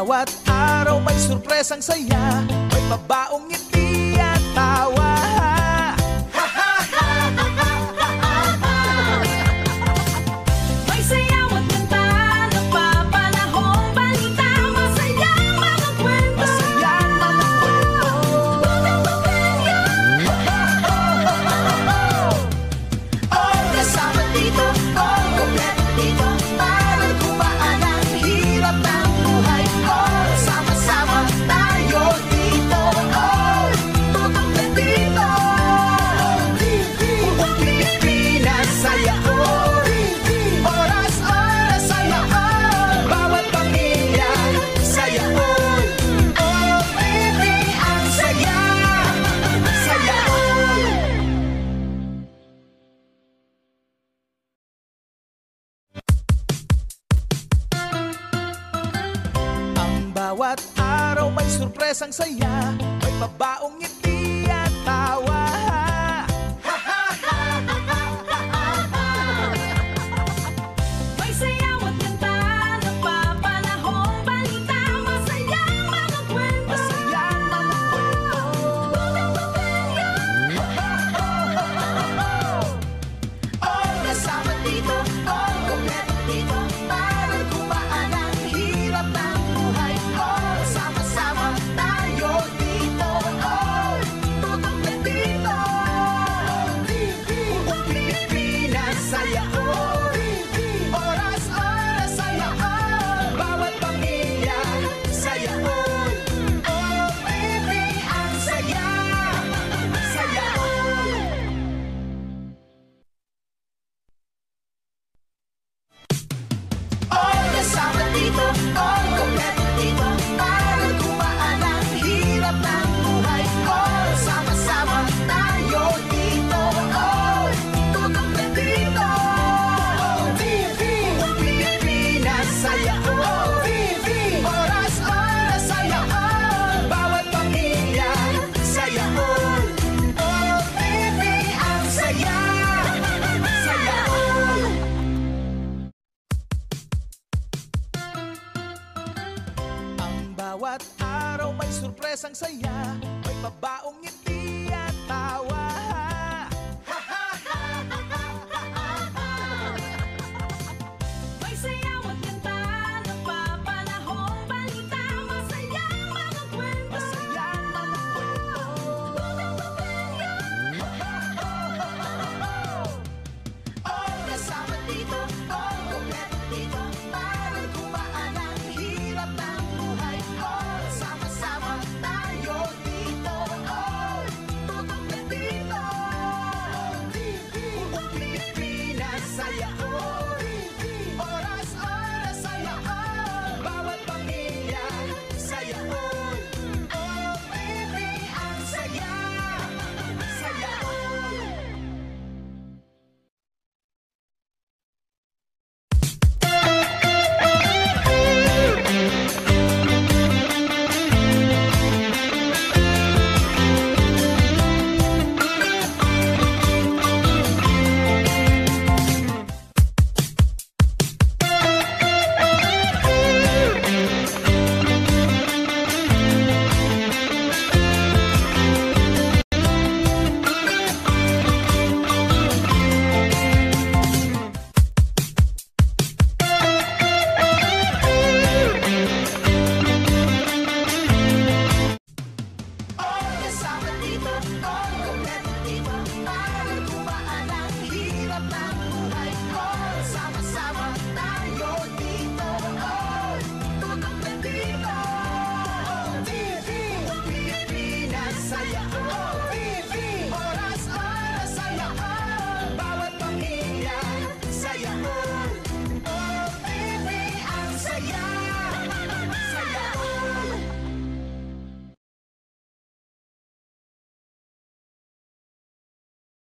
bawat araw may sorpresang saya, may pabaong ngiti at tawa. May sayaw at kanta, napapanahong balita, masayang mga kwento. Masayang mga kwento. Oh, kasama dito, oh, kompleto dito, para gumaan ang hirap ng buhay. Oh, sama-sama tayo dito, oh, tutok na dito. Buong Pilipinas, saya, oh, oras-oras, saya, oh, bawat pamilya, saya, oh, oh, baby, ang saya, saya, oh. Ang bawat araw may sorpresang saya, may pabaong ngiti at tawa. May sayaw at kanta, napapanahong balita, masayang mga kwento. Masayang mga kwento. Oh, kasama dito, oh, kompleto dito, para gumaan ang hirap ng buhay. Oh, sama-sama tayo dito, oh, tutok na dito. Buong Pilipinas, saya, oh, oras-oras, saya, oh, bawat pamilya, saya, oh, oh, baby, ang saya, saya, oh. Oh, kasama dito, oh, kompleto dito, para gumaan ang hirap ng buhay. Oh, sama-sama tayo dito, oh, tutok na dito. Buong Pilipinas, saya, oh, oras-oras, saya, oh, bawat pamilya, saya, oh, oh, baby, ang saya, saya, oh. Ang bawat araw may sorpresang saya, may pabaong ngiti